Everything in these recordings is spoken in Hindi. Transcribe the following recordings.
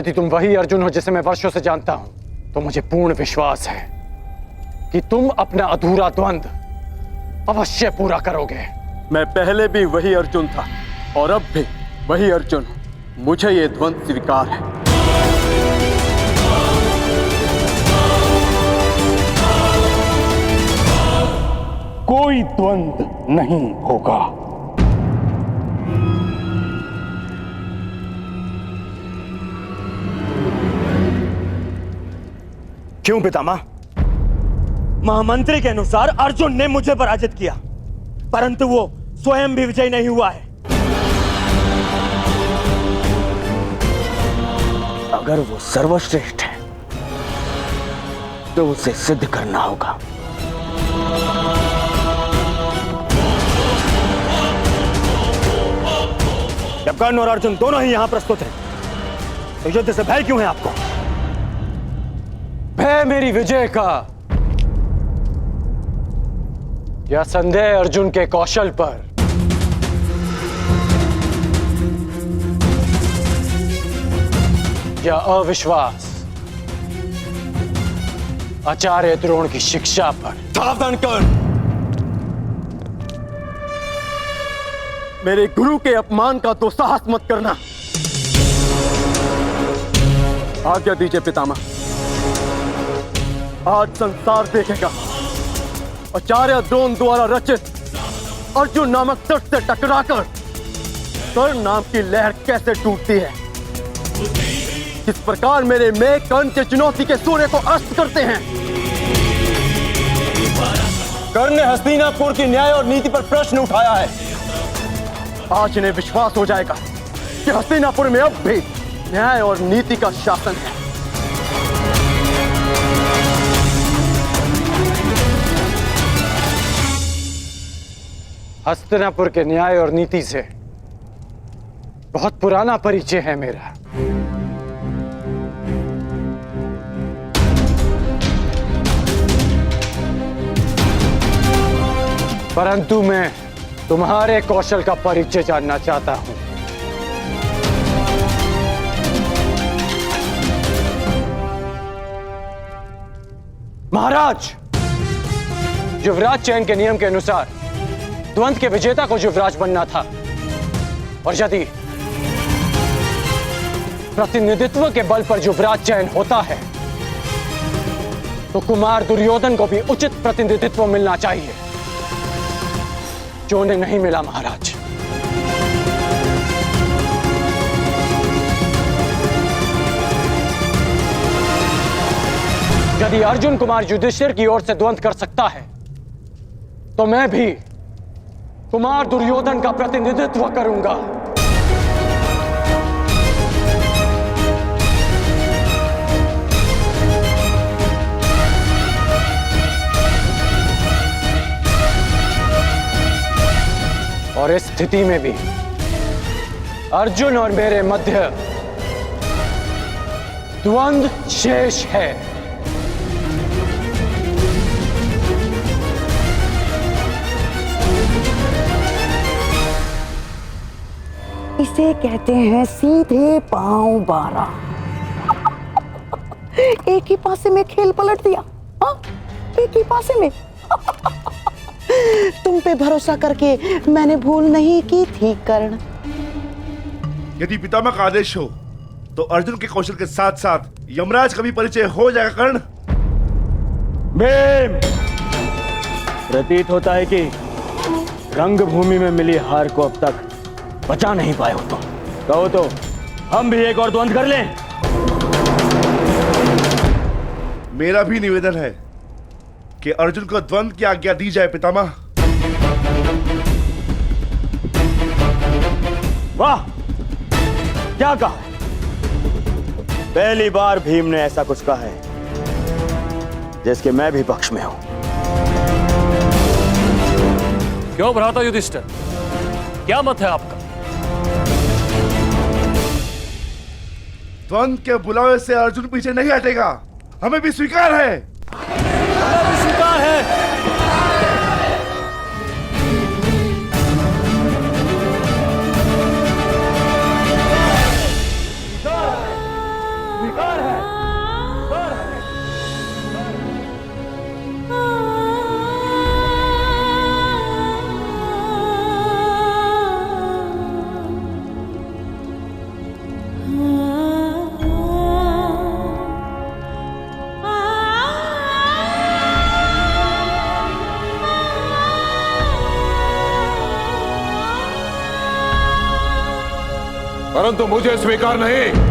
यदि तुम वही अर्जुन हो जिसे मैं वर्षों से जानता हूं, तो मुझे पूर्ण विश्वास है कि तुम अपना अधूरा द्वंद अवश्य पूरा करोगे। मैं पहले भी वही अर्जुन था और अब भी वही अर्जुन हूं। मुझे ये द्वंद स्वीकार है। कोई द्वंद नहीं होगा। क्यों पितामह? महामंत्री के अनुसार अर्जुन ने मुझे पराजित किया, परंतु वो स्वयं भी विजयी नहीं हुआ है। अगर वो सर्वश्रेष्ठ है तो उसे सिद्ध करना होगा। जब कर्ण और अर्जुन दोनों ही यहां प्रस्तुत हैं, तो युद्ध से भय क्यों है आपको? भय मेरी विजय का या संदेह अर्जुन के कौशल पर? या अविश्वास आचार्य द्रोण की शिक्षा पर? सावधान कर्ण! मेरे गुरु के अपमान का तो साहस मत करना। आज्ञा दीजिए पितामह। आज संसार देखेगा आचार्य द्रोण द्वारा रचित अर्जुन नामक तट से टकराकर कर्ण नाम की लहर कैसे टूटती है। किस प्रकार मेरे में कर्ण के चुनौती के सूर्य को अस्त करते हैं। कर्ण ने हस्तिनापुर की न्याय और नीति पर प्रश्न उठाया है। आज इन्हें विश्वास हो जाएगा कि हस्तिनापुर में अब भी न्याय और नीति का शासन है। हस्तिनापुर के न्याय और नीति से बहुत पुराना परिचय है मेरा। परंतु मैं तुम्हारे कौशल का परिचय जानना चाहता हूं। महाराज, युवराज चयन के नियम के अनुसार द्वंद के विजेता को युवराज बनना था, और यदि प्रतिनिधित्व के बल पर युवराज चयन होता है तो कुमार दुर्योधन को भी उचित प्रतिनिधित्व मिलना चाहिए, जो उन्हें नहीं मिला। महाराज, यदि अर्जुन कुमार युधिष्ठिर की ओर से द्वंद कर सकता है तो मैं भी कुमार दुर्योधन का प्रतिनिधित्व करूंगा। और इस स्थिति में भी अर्जुन और मेरे मध्य द्वंद शेष है। इसे कहते हैं सीधे पांव 12। एक ही पासे में खेल पलट दिया। हाँ, एक ही पासे में। तुम पे भरोसा करके मैंने भूल नहीं की थी कर्ण। यदि पितामह का आदेश हो तो अर्जुन के कौशल के साथ साथ यमराज का भी परिचय हो जाएगा कर्ण। भीम, प्रतीत होता है कि रंगभूमि में मिली हार को अब तक बचा नहीं पाए हो तुम। कहो तो हम भी एक और द्वंद कर लें। मेरा भी निवेदन है कि अर्जुन को द्वंद की आज्ञा दी जाए पितामह। वाह, क्या कहा है? पहली बार भीम ने ऐसा कुछ कहा है जिसके मैं भी पक्ष में हूं। क्यों भ्राता युधिष्ठिर, क्या मत है आपका? द्वंद के बुलावे से अर्जुन पीछे नहीं हटेगा। हमें भी स्वीकार है। हमें भी स्वीकार है। स्वीकार है, स्वीकार है। परंतु मुझे स्वीकार नहीं।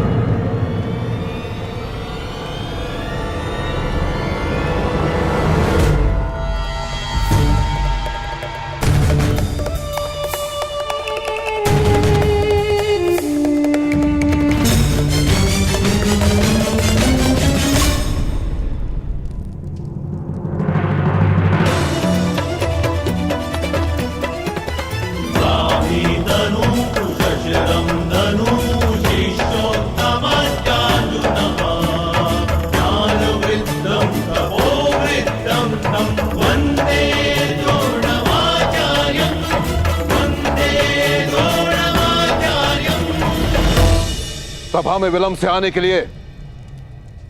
सभा में विलंब से आने के लिए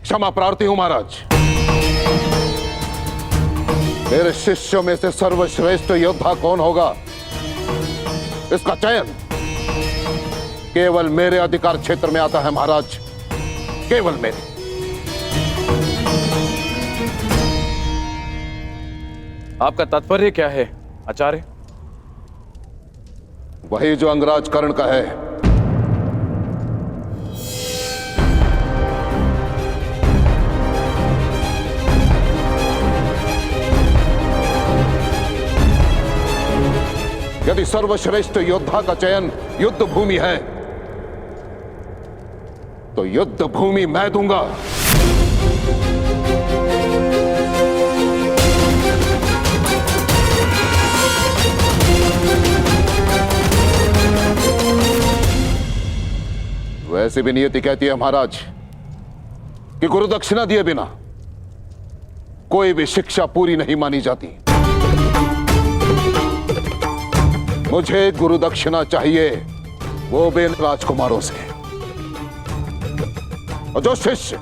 क्षमा प्रार्थी हूं महाराज। मेरे शिष्यों में से सर्वश्रेष्ठ योद्धा कौन होगा, इसका चयन केवल मेरे अधिकार क्षेत्र में आता है महाराज, केवल मेरे। आपका तात्पर्य क्या है आचार्य? वही जो अंगराज कर्ण का है। यदि सर्वश्रेष्ठ योद्धा का चयन युद्ध भूमि है तो युद्ध भूमि मैं दूंगा। वैसे भी नियति कहती है महाराज कि गुरु दक्षिणा दिए बिना कोई भी शिक्षा पूरी नहीं मानी जाती। मुझे गुरु दक्षिणा चाहिए, वो भी राजकुमारों से। और जो शिष्य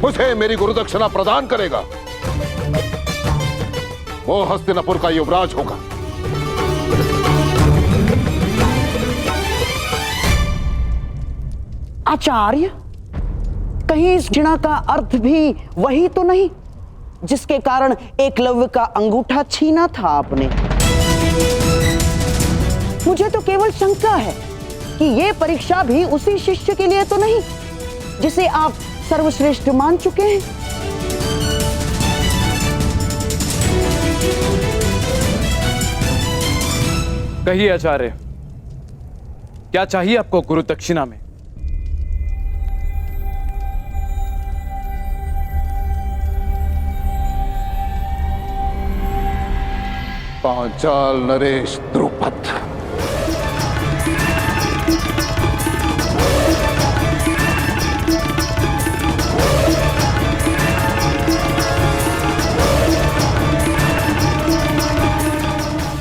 मुझे मेरी गुरु दक्षिणा प्रदान करेगा वो हस्तिनापुर का युवराज होगा। आचार्य, कहीं इस घृणा का अर्थ भी वही तो नहीं जिसके कारण एकलव्य का अंगूठा छीना था आपने? मुझे तो केवल शंका है कि यह परीक्षा भी उसी शिष्य के लिए तो नहीं जिसे आप सर्वश्रेष्ठ मान चुके हैं। कहिए आचार्य, क्या चाहिए आपको गुरु दक्षिणा में? पांचाल नरेश द्रुपद।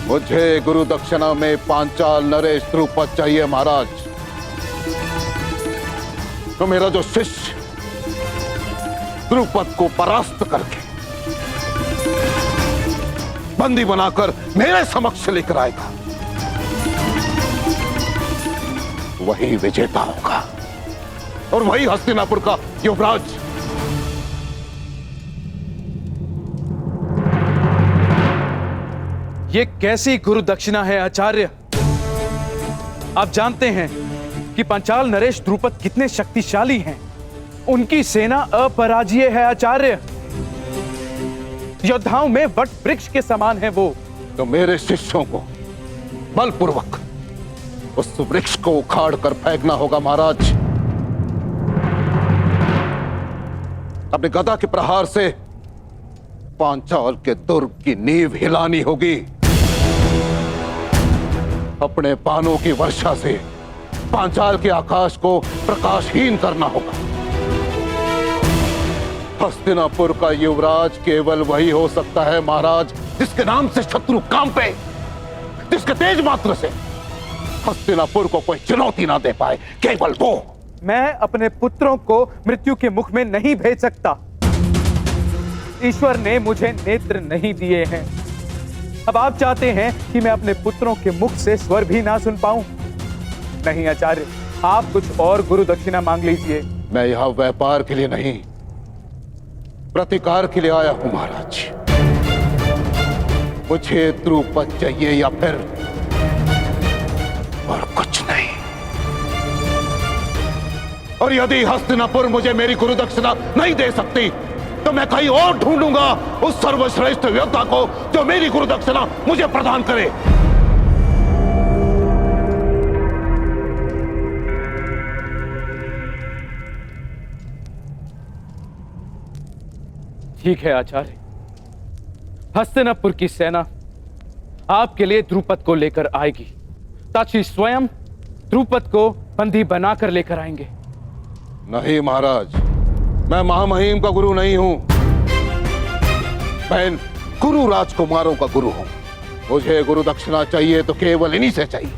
मुझे गुरु दक्षिणा में पांचाल नरेश द्रुपद चाहिए महाराज। तो मेरा जो शिष्य द्रुपद को परास्त करके बंदी बनाकर मेरे समक्ष लेकर आएगा वही विजेता होगा और वही हस्तिनापुर का युवराज। ये कैसी गुरु दक्षिणा है आचार्य? आप जानते हैं कि पांचाल नरेश द्रुपद कितने शक्तिशाली हैं। उनकी सेना अपराजय है आचार्य। योद्धाओं में वट वृक्ष के समान है वो। तो मेरे शिष्यों को बलपूर्वक उस वृक्ष को उखाड़ कर फेंकना होगा महाराज। अपने गदा के प्रहार से पांचाल के दुर्ग की नींव हिलानी होगी। अपने बाणों की वर्षा से पांचाल के आकाश को प्रकाशहीन करना होगा। हस्तिनापुर का युवराज केवल वही हो सकता है महाराज जिसके नाम से शत्रु कांपे, जिसके तेज मात्र से हस्तिनापुर को कोई चुनौती ना दे पाए। केवल वो मैं अपने पुत्रों को मृत्यु के मुख में नहीं भेज सकता। ईश्वर ने मुझे नेत्र नहीं दिए हैं। अब आप चाहते हैं कि मैं अपने पुत्रों के मुख से स्वर भी ना सुन पाऊं? नहीं आचार्य, आप कुछ और गुरु दक्षिणा मांग लीजिए। मैं यहां व्यापार के लिए नहीं, प्रतिकार के लिए आया हूं महाराज। मुझे द्रुपद चाहिए या फिर और कुछ नहीं। और यदि हस्तिनापुर मुझे मेरी गुरु दक्षिणा नहीं दे सकती तो मैं कहीं और ढूंढूंगा उस सर्वश्रेष्ठ योद्धा को जो मेरी गुरु दक्षिणा मुझे प्रदान करे। ठीक है आचार्य, हस्तिनापुर की सेना आपके लिए द्रुपद को लेकर आएगी। ताची स्वयं द्रुपद को बंदी बनाकर लेकर आएंगे। नहीं महाराज, मैं महामहिम का गुरु नहीं हूं, मैं गुरु राजकुमारों का गुरु हूं। मुझे गुरु दक्षिणा चाहिए तो केवल इन्हीं से चाहिए।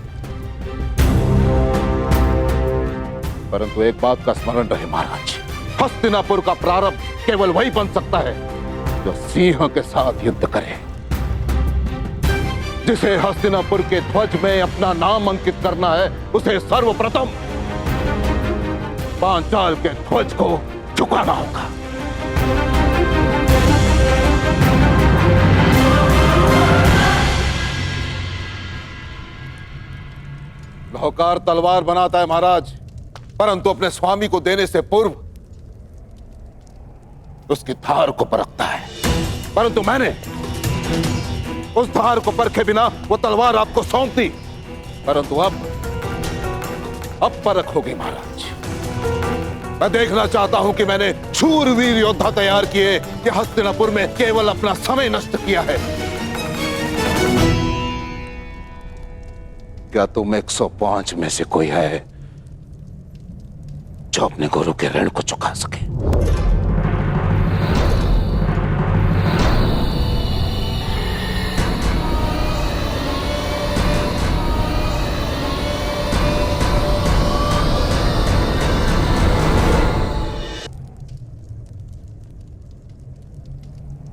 परंतु एक बात का स्मरण रहे महाराज, हस्तिनापुर का प्रारंभ केवल वही बन सकता है जो सिंह के साथ युद्ध करे, जिसे हस्तिनापुर के ध्वज में अपना नाम अंकित करना है। उसे सर्वप्रथम पांचाल के ध्वज को झुकाना होगा। नौकार तलवार बनाता है महाराज, परंतु अपने स्वामी को देने से पूर्व उसकी धार को परखता है। परंतु मैंने उस धार को परखे बिना वो तलवार आपको सौंप दी, परंतु अब परख होगी महाराज। मैं देखना चाहता हूं कि मैंने शूरवीर योद्धा तैयार किए कि हस्तिनापुर में केवल अपना समय नष्ट किया है। क्या तुम 105 में से कोई है जो अपने गुरु के ऋण को चुका सके?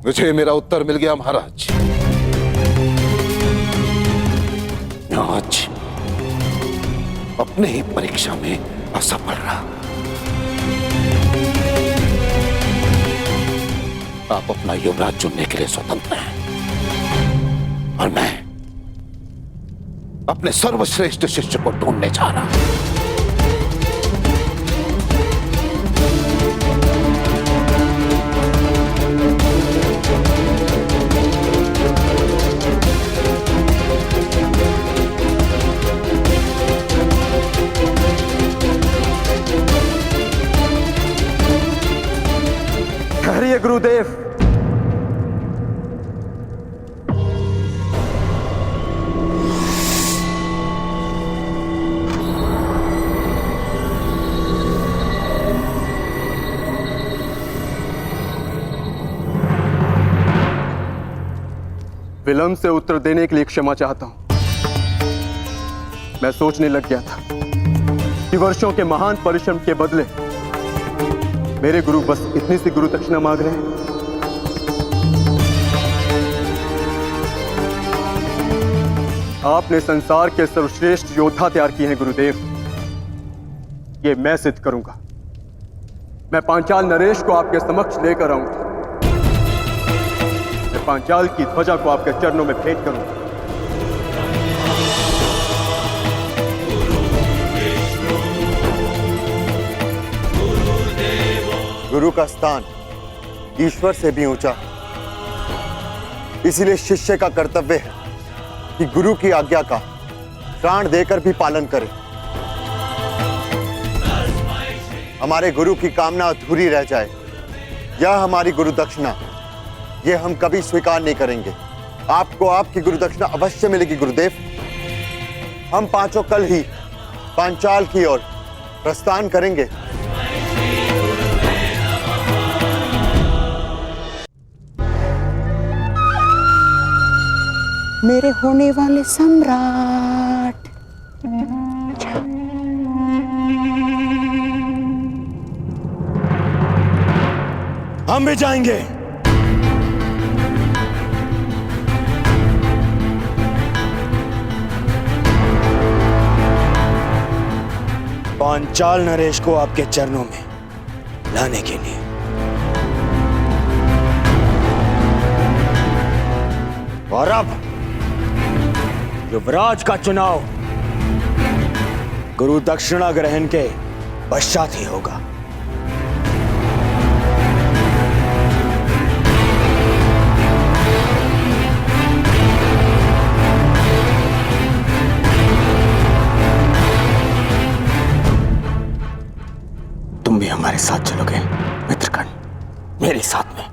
मुझे मेरा उत्तर मिल गया महाराज। मैं आज अपने ही परीक्षा में असफल रहा। आप अपना युवराज चुनने के लिए स्वतंत्र हैं और मैं अपने सर्वश्रेष्ठ शिष्य को ढूंढने जा रहा हूं। ठहरिए गुरुदेव। विलंब से उत्तर देने के लिए क्षमा चाहता हूं। मैं सोचने लग गया था कि वर्षों के महान परिश्रम के बदले मेरे गुरु बस इतनी सी गुरु दक्षिणा मांग रहे हैं। आपने संसार के सर्वश्रेष्ठ योद्धा तैयार किए हैं गुरुदेव, ये मैं सिद्ध करूंगा। मैं पांचाल नरेश को आपके समक्ष लेकर आऊंगा। मैं पांचाल की ध्वजा को आपके चरणों में भेंट करूंगा। गुरु का स्थान ईश्वर से भी ऊंचा है, इसीलिए शिष्य का कर्तव्य है कि गुरु की आज्ञा का प्राण देकर भी पालन करे। हमारे गुरु की कामना अधूरी रह जाए, यह हमारी गुरु दक्षिणा, यह हम कभी स्वीकार नहीं करेंगे। आपको आपकी गुरु दक्षिणा अवश्य मिलेगी गुरुदेव। हम पांचों कल ही पांचाल की ओर प्रस्थान करेंगे। मेरे होने वाले सम्राट। हम भी जाएंगे। पांचाल नरेश को आपके चरणों में लाने के लिए। और अब युवराज का चुनाव गुरु दक्षिणा ग्रहण के पश्चात ही होगा। तुम भी हमारे साथ चलोगे मित्रकर्ण, मेरे साथ में।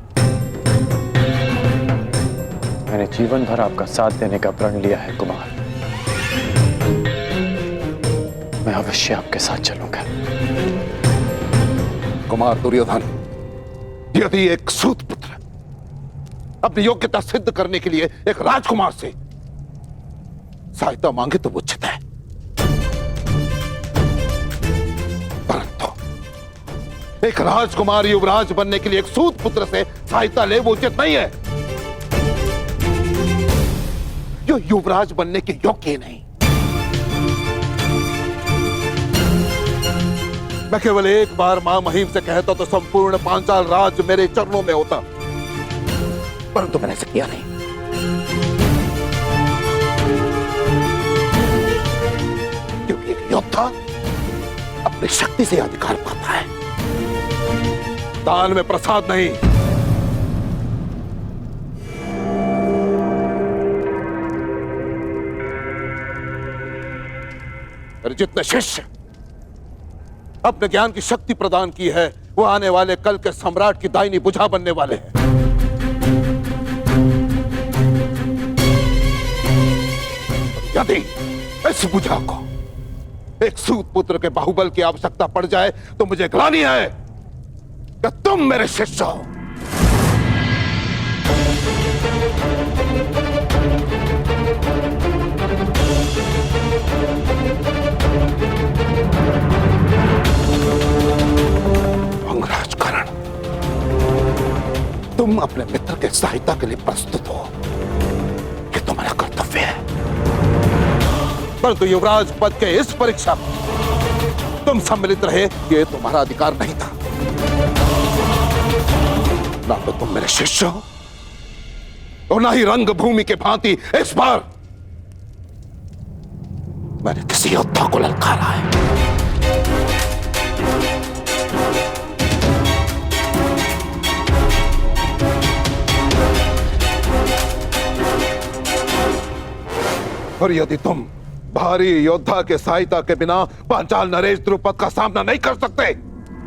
मैंने जीवन भर आपका साथ देने का प्रण लिया है कुमार। मैं अवश्य आपके साथ चलूंगा। कुमार दुर्योधन, यदि एक सूत पुत्र अपनी योग्यता सिद्ध करने के लिए एक राजकुमार से सहायता मांगे तो उचित है, परंतु एक राजकुमार युवराज बनने के लिए एक सूत पुत्र से सहायता ले वो उचित नहीं है, जो युवराज बनने के योग्य नहीं। मैं केवल एक बार मां महिम से कहता तो संपूर्ण पांचाल राज मेरे चरणों में होता, परंतु मैंने ऐसा किया नहीं। क्योंकि एक योद्धा अपनी शक्ति से अधिकार पाता है, दान में प्रसाद नहीं। मेरे जितने शिष्य अपने ज्ञान की शक्ति प्रदान की है, वो आने वाले कल के सम्राट की दाहिनी भुजा बनने वाले हैं। यदि इस भुजा को एक सूत पुत्र के बाहुबल की आवश्यकता पड़ जाए तो मुझे ग्लानि है कि तुम मेरे शिष्य हो। अंगराज कर्ण, तुम अपने मित्र के सहायता के लिए प्रस्तुत हो, ये तुम्हारा कर्तव्य है, परंतु युवराज पद के इस परीक्षा में तुम सम्मिलित रहे, ये तुम्हारा अधिकार नहीं था। ना तो तुम मेरे शिष्य हो और ना ही रंगभूमि के भांति इस बार मैंने किसी योद्धा को ललकारा है। और यदि तुम भारी योद्धा के सहायता के बिना पांचाल नरेश द्रुपद का सामना नहीं कर सकते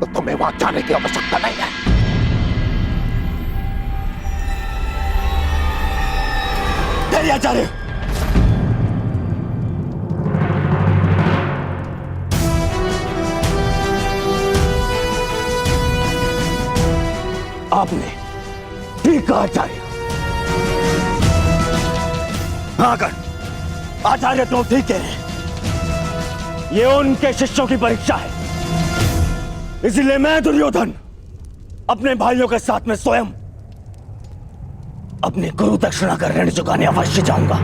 तो तुम्हें वहां जाने की आवश्यकता नहीं है। आचार्य, आपने ठीक कहा आचार्य। हाँ कर आचार्य, तुम ठीक कह रहे हैं। ये उनके शिष्यों की परीक्षा है, इसलिए मैं दुर्योधन अपने भाइयों के साथ में स्वयं अपने गुरु दक्षिणा का ऋण चुकाने अवश्य जाऊंगा।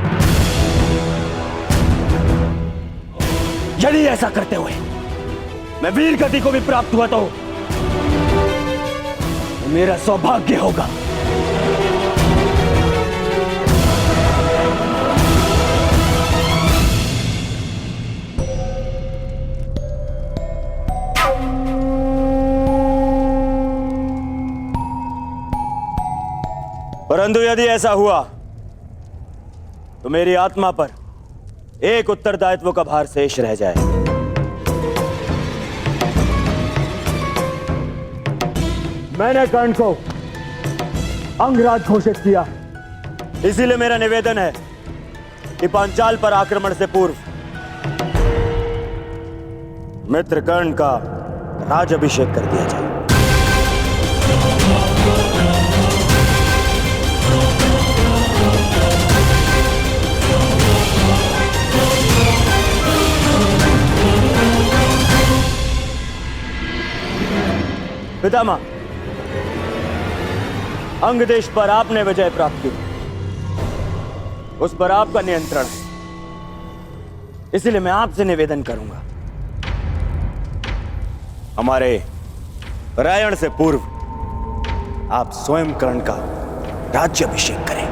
यदि ऐसा करते हुए मैं वीर गति को भी प्राप्त हुआ तो मेरा सौभाग्य होगा। परंतु यदि ऐसा हुआ तो मेरी आत्मा पर एक उत्तरदायित्व का भार शेष रह जाए। मैंने कर्ण को अंगराज घोषित किया, इसीलिए मेरा निवेदन है कि पांचाल पर आक्रमण से पूर्व मित्र कर्ण का राजाभिषेक कर दिया जाए। पितामह, अंग देश पर आपने विजय प्राप्त की, उस पर आपका नियंत्रण है। इसलिए मैं आपसे निवेदन करूंगा, हमारे रायण से पूर्व आप स्वयं कर्ण का राज्याभिषेक करें।